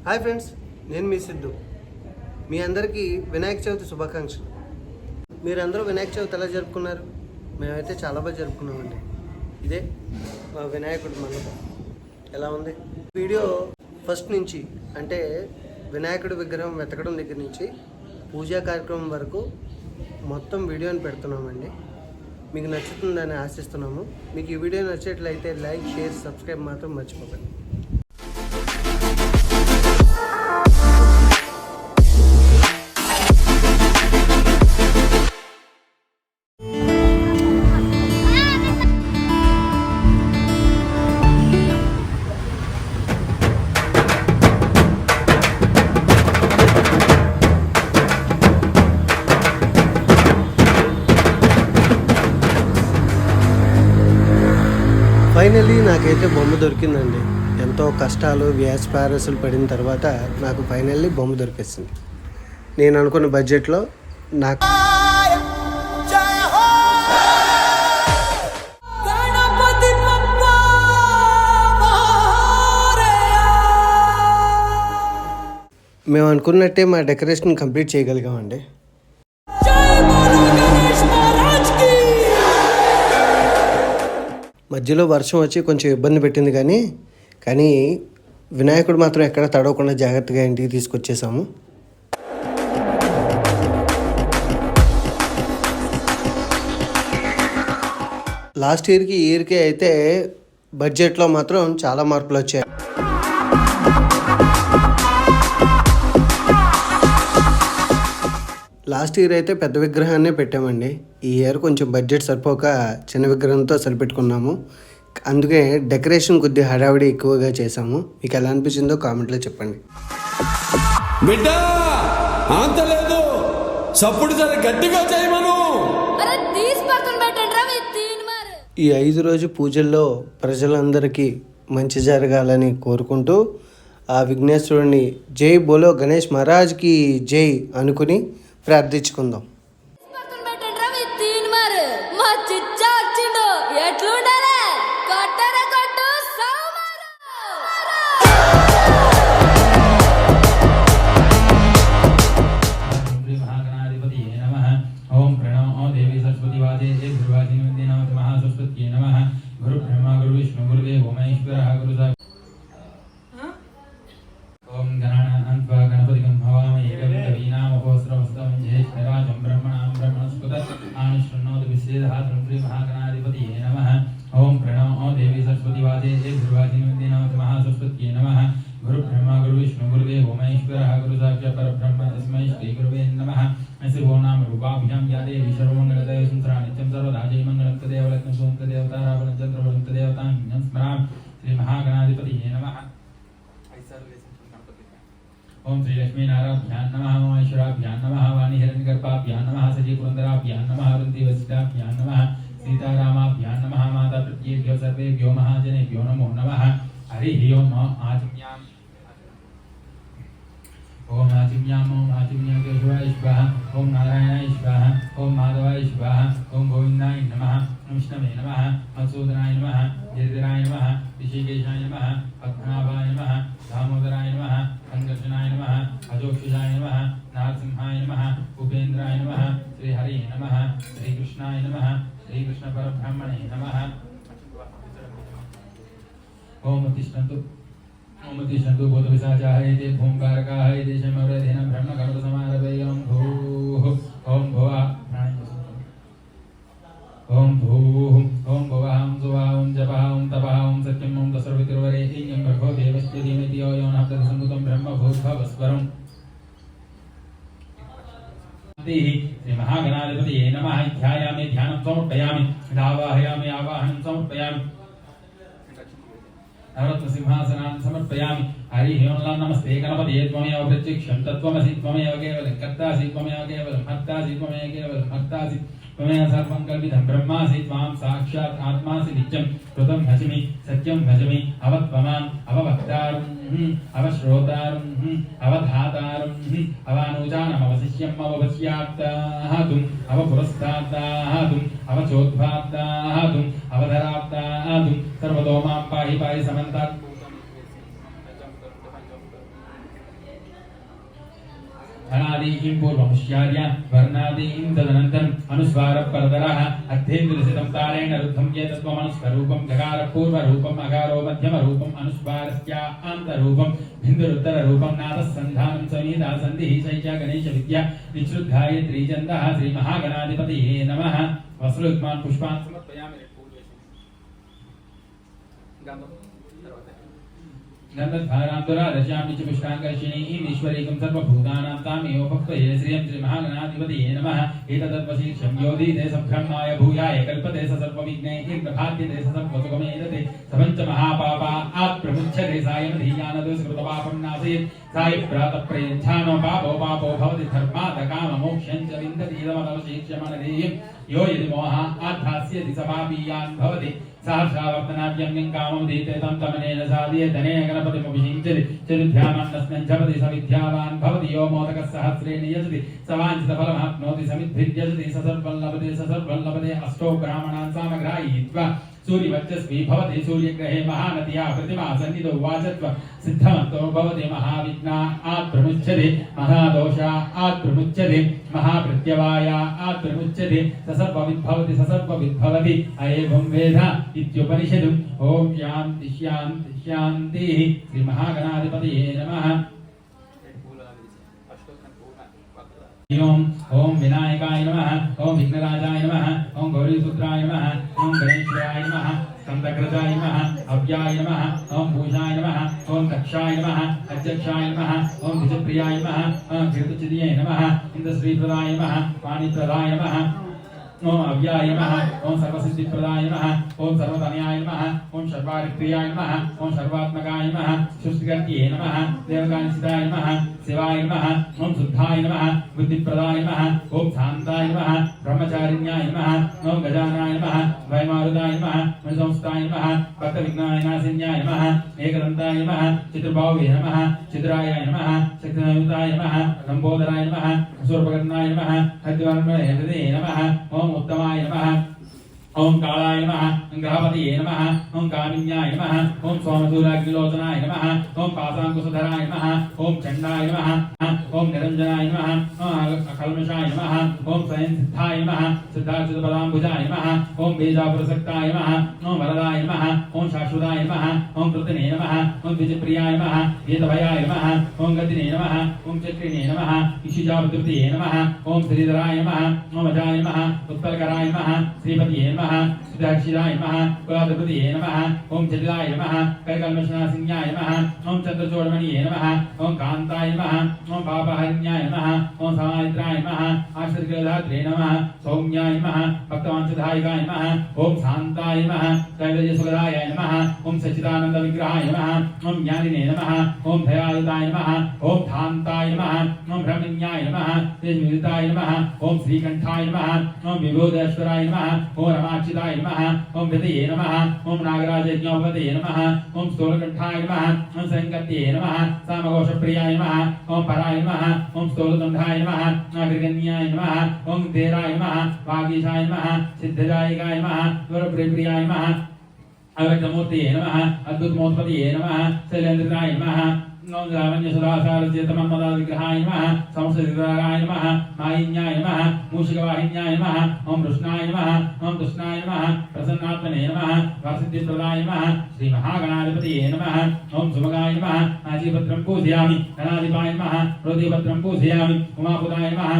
Hi friends, నేను మీ సిద్ధు. మీ అందరికీ వినాయక చవితి శుభాకాంక్షలు. మీరందరూ వినాయక చవితి ఎలా జరుపుకున్నారు? మేమైతే చాలా బాగా జరుపుకున్నామండి. ఇదే మా వినాయకుడి మండపం. ఎలా ఉంది? వీడియో ఫస్ట్ నుంచి అంటే వినాయకుడి విగ్రహం వెతకడం దగ్గర నుంచి పూజా కార్యక్రమం వరకు మొత్తం వీడియోని పెడుతున్నామండి. మీకు నచ్చుతుందని ఆశిస్తున్నాము. మీకు ఈ వీడియో నచ్చేట్లయితే లైక్, షేర్, సబ్స్క్రైబ్ మాత్రం మర్చిపోకండి. ఫైనలీ నాకైతే బొమ్మ దొరికిందండి. ఎంతో కష్టాలు వ్యాసపారసులు పడిన తర్వాత నాకు ఫైనల్లీ బొమ్మ దొరికేసింది. నేను అనుకున్న బడ్జెట్లో నాకు మేము అనుకున్నట్టే మా డెకరేషన్ కంప్లీట్ చేయగలిగామండి. మధ్యలో వర్షం వచ్చి కొంచెం ఇబ్బంది పెట్టింది, కానీ వినాయకుడు మాత్రం ఎక్కడ తడవకుండా జాగ్రత్తగా ఇంటికి తీసుకొచ్చేసాము. లాస్ట్ ఇయర్కి ఈ ఇయర్కి అయితే బడ్జెట్లో మాత్రం చాలా మార్పులు వచ్చాయి. లాస్ట్ ఇయర్ అయితే పెద్ద విగ్రహాన్నే పెట్టామండి. ఈ ఇయర్ కొంచెం బడ్జెట్ సరిపోక చిన్న విగ్రహంతో సరిపెట్టుకున్నాము. అందుకే డెకరేషన్ కొద్దిగా హడావిడి ఎక్కువగా చేసాము. మీకు ఎలా అనిపించిందో కామెంట్లో చెప్పండి. ఈ 5 రోజు పూజల్లో ప్రజలందరికీ మంచి జరగాలని కోరుకుంటూ ఆ విఘ్నేశ్వరుని జై బోలో గణేష్ మహారాజ్కి జై అనుకుని ప్రార్థించుకుందాం. ओम प्रणव देवी सरस्वती वादे गुरुवादिनी नमः महासरस्वती नमः गुरु ब्रह्मा गुरु विष्णु गुरुदेव महेश्वरः गुरु साक्षात् परब्रह्म तस्मै श्री गुरुवे नमः। ऐसे वो नाम रूपाभ्यां या देवी सर्वमंगलदय संसरा नित्यं सर्वदा जय मंगलं तदेव लक्ष्मी सोम तदेवता रावण चंद्रवलं तदेवतां स्मराम श्री महागणाधिपति नमः। ओम श्री लक्ष्मी नारायणाभ्यां नमः ओम ऐश्वर्याभ्यां नमः वाणी हिरण्यगर्भाभ्यां नमः सजी पुरंदराभ्यां नमः वृद्धि वसिष्ठाभ्यां नमः सीतारामाभ्यां नमः माता प्रत्येभ्यो सर्वेभ्यो महाजनेभ्यो नमो नमः। हरि ओम आचम्यां ओम आचम्यां केशवाय स्वाहा ओम नारायणाय स्वाहा ओम माधवाय स्वाहा ओम गोविंदाय नमः विष्णवे नमः मधुसूदनाय नमः गिरिधराय नमः ऋषिकेशाय नमः पद्मनाभाय नमः दामोदराय नमः संकर्षणाय नमः अजोक्षुषाय नमः नारसिंहाय नमः उपेन्द्राय नमः श्रीहरि नमः श्रीकृष्णाय नमः श्रीकृष्ण परब्रह्मणे नमः। ओम तिष्ठन्तु बोधविसाचाः एते भूंकारकाः एते शमवरेधेन ब्रह्मकमलसमारभेयं भूः ओम भुवः ओम भूः ओम भुवः ओम सुवः ओम जपः ओम तपः ओम सत्यम् ओम तत्सर्वतिर्वरेण्यं भर्गो देवस्य धीमहि धियो यो नः प्रचोदयात् ब्रह्म भूर्भुवस्वरम्। श्री महागणाधिपतये नमः। ध्यायामि ध्यानं समर्पयामि आवाहयामि आवाहनं समर्पयामि नवरत्न सिंहासनान् समर्पयामि। हरि ओम नमस्ते गणपतये त्वमेव प्रत्यक्षं तत्त्वमसि त्वमेव केवलं कर्तासि त्वमेव केवलं हर्तासि त्वमेव केवलं हर्तासि त्वमेव सर्वं कल्पितं ब्रह्मासि त्वां साक्षात् आत्मासि नित्यं कृतं भजमि सत्यं भजमि अवत्वमाम् अववक्तारम् अवश्रोतारम् अवधातारम् अवानुजानम् अवशिष्यम् अवपश्यात्ताहातुम् अवपुरस्तात्ताहातुम् अवचोद्भात्ताहातुम् अवधरात्ताहातुम् सर्वतो मां पाहि पाहि समन्तात् अनादीं पूर्वमुष्यार्य वर्णादीं तदनन्तरम् अनुस्वारपरतरः अर्थेन्द्रसितं तारेण रुद्धं चेतत्वमनुस्वरूपं जकारपूर्वरूपम् अकारो मध्यमरूपम् अनुस्वारस्य आन्तरूपं भिन्दुरुत्तररूपं नादसन्धानं समीधा सन्धिः शैत्या गणेशविद्या निश्रुद्धायत्री चन्दः श्रीमहागणाधिपतये नमः। वस्त्रोत्मान् पुष्पान् समर्पयामि। गन्धधारान्तरादशामि च पुष्टाङ्गर्षिणीम् ईश्वरीकं सर्वभूतानां तामेव भक्तये श्रियं श्रीमहागणाधिपतये नमः। एतदत्वशीर्षं योधीते सब्रह्माय भूयाय कल्पते स सर्वविघ्नैर्प्रभात्यते स सर्वसुखमेधते स पञ्चमहापापा प्रमुच्यते सायमधीयानदुष्कृतपापं नाशयेत् साय प्रातःप्रयच्छानो पापो पापो भवति धर्मादकाममोक्षं च विन्दति इदमतवशीर्षमनधेयं यो यदि मोहः आध्यास्यति स पापीयान् भवति सहस्रावर्तनाद्यं काममुदीते तं तमनेन साधयेतनेन गणपतिमभिषिञ्चति चतुर्भ्यामन्नस्मिन् जपति स विद्यावान् भवति यो मोदकः सहस्रेण यजति स वाञ्छितफलमाप्नोति समिद्भिर्यजति स सर्वं लभते अष्टौ ब्राह्मणान् सामग्राहीत्वा सूर्यवर्चस्वी भवति सूर्यग्रहे महानद्या प्रतिमा सन्निधौ वाचत्व सिद्धमन्तो भवति महाविघ्ना प्रमुच्यते महादोषा प्रमुच्यते महाप्रत्यवाया प्रमुच्यते स सर्वविद्भवति अयेवं वेद इत्युपनिषदु। ओम शान्ति शान्ति शान्तिः। श्रीमहागणाधिपतये नमः। ओम विनायकाय नमः। ओम विघ्नराजाय नमः। ओम गौरीपुत्राय नमः। ओम गणेशाय नमः। स्कंदग्रजाय नमः। अव्याय नमः। ओम भूषाय नमः। ओम दक्षाय नमः। अध्यक्षाय नमः। ओम विजयप्रियाय नमः। ओम कीर्तिचिदये नमः। इंद्रश्रीप्रदाय नमः। वाणीप्रदाय नमः। ओम अव्याय नमः। ओम सर्वसिद्धिप्रदाय नमः। ओम सर्वधन्याय नमः। ओम सर्वारिप्रियाय नमः। ओम सर्वात्मकाय नमः। सृष्टिकर्त्ये नमः। देवकांसिताय नमः। शिवाय नमः। ओम शुद्धाय नमः। बुद्धिप्रदाय नमः। ओम शांताय नमः। ब्रह्मचारिण्याय नमः। ओम गजानाय नमः। वैमारुदाय नमः। मणिसंस्थाय नमः। भक्तविघ्नायनाशिन्याय नमः। एकदन्ताय नमः। चित्रबाहुवे नमः। चित्राय नमः। शक्तिनायुताय नमः। लंबोदराय नमः। सूर्पकर्णाय नमः। हरिद्वर्मणे नमः। ओम उत्तमाय नमः। ओम कालाय नमः। ग्रहपतये नमः। ओम कामिन्याय नमः। ओम सोमसूराग्निलोचनाय नमः। ओम पाशाङ्कुशधराय नमः। ओम चण्डाय नमः। ओम निरञ्जनाय नमः। ओम कल्मषाय नमः। ओम स्वयंसिद्धाय नमः। सिद्धाच्युतपदाम्बुजाय नमः। ओम बीजापुरसक्ताय नमः। ओम वरदाय नमः। ओम शाश्वताय नमः। ओम कृतने नमः। ओम विजयप्रियाय नमः। वेदभयाय नमः। ओम गतिने नमः। ओम चक्रिणे नमः। इषिजावृतये नमः। ओम श्रीधराय नमः। ओम अजाय नमः। उत्पलकराय नमः। श्रीपतिये नमः। सिद्धाक्षिराय नमः। कुलाधिपतये नमः। ओम जटिलाय नमः। करकल्मषनाशिन्याय नमः। ओम चन्द्रचूडमणिये नमः। ओम कान्ताय नमः। ओम पापहरिण्याय नमः। ओम समायित्राय नमः। आश्रितगदात्रे नमः। सौम्याय नमः। भक्तवांशधायकाय नमः। ओम शान्ताय नमः। कैवल्यसुखदाय नमः। ओम सच्चिदानन्दविग्रहाय नमः। ओम ज्ञानिने नमः। ओम दयालुताय नमः। ओम धान्ताय नमः। ओम ब्रह्मण्याय नमः। तेजविदिताय नमः। ओम श्रीकण्ठाय नमः। ओम विभूतेश्वराय नमः। ओम रमाच्युताय नमः। ओम वितये नमः। ओम नागराजज्ञोपतये नमः। ओम स्थूलकण्ठाय नमः। ओम संकत्ये नमः। सामघोषप्रियाय नमः। ओम पराय नमः। ओम स्थूलकण्ठाय नमः। अग्रगण्याय नमः। ओम देराय नमः। वागीशाय नमः। सिद्धदायकाय नमः। दुरप्रियाय नमः। अव्यक्तमूर्तये नमः। अद्भुतमोत्पतये नमः। शैलेन्द्राय नमः। ओम लावण्यसुरासारज्यतमन्मदाविग्रहाय नमः। संसदिताराय नमः। मायिन्याय नमः। मूषिकवाहिन्याय नमः। ओम कृष्णाय नमः। ओम कृष्णाय नमः। प्रसन्नात्मने नमः। वरसिद्धिप्रदाय नमः। श्रीमहागणाधिपतये नमः। ओम सुमगाय नमः। नाजीपत्रं पूजयामि। गणाधिपाय नमः। रोधिपत्रं पूजयामि। उमापुताय नमः।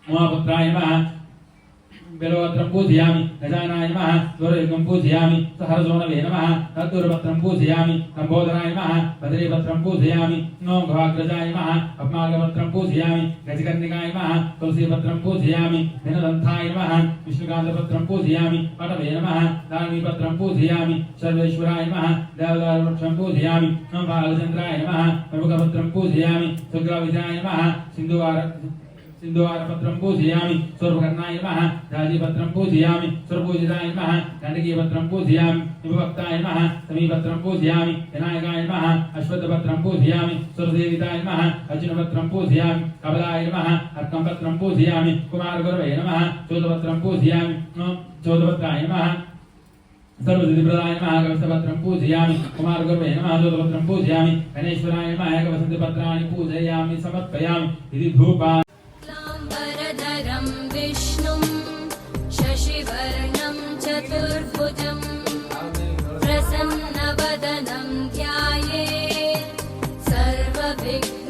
उमापुत्राय नमः। बेलवत्रं पूजयामि। गजानाय नमः। दूरयुगं पूजयामि। सहरसोनवे नमः। तद्दूरपत्रं पूजयामि। लंबोदराय नमः। बद्रीपत्रं पूजयामि। ओम गवाग्रजाय नमः। अपमार्गपत्रं पूजयामि। गजकर्णिकाय नमः। तुलसीपत्रं पूजयामि। धिनदन्ताय नमः। विष्णुकान्तपत्रं पूजयामि। पटवे नमः। दानवीपत्रं पूजयामि। सर्वेश्वराय नमः। देवदारुवृक्षं पूजयामि। ओम बालचन्द्राय नमः। प्रमुखपत्रं पूजयामि। शुक्लविजयाय नमः। सिंधुवारपत्रं पूजयामि। सूर्पकर्णाय नमः। राजीपत्रं पूजयामि। सुरपूजिताय नमः। गण्डकीपत्रं पूजयामि। विभक्ताय नमः। समीपत्रं पूजयामि। विनायकाय नमः। अश्वत्थपत्रं पूजयामि। सुरसेविताय नमः। अर्जुनपत्रं पूजयामि। कमलाय नमः। अर्कंपत्रं पूजयामि। कुमारगुरवे नमः। चोदपत्रं पूजयामि। चोदपत्राय नमः। सर्वसिद्धिप्रदाय नमः कवचपत्रं पूजयामि कुमारगुरवे नमः दूतपत्रं पूजयामि गणेश्वराय नमः कवचपत्राणि पूजयामि समर्पयामि इति धूपा वरदरं विष्णुं शशिवर्णं चतुर्भुजं प्रसन्नवदनं ध्यायेत् सर्वविघ्नोपशान्तये।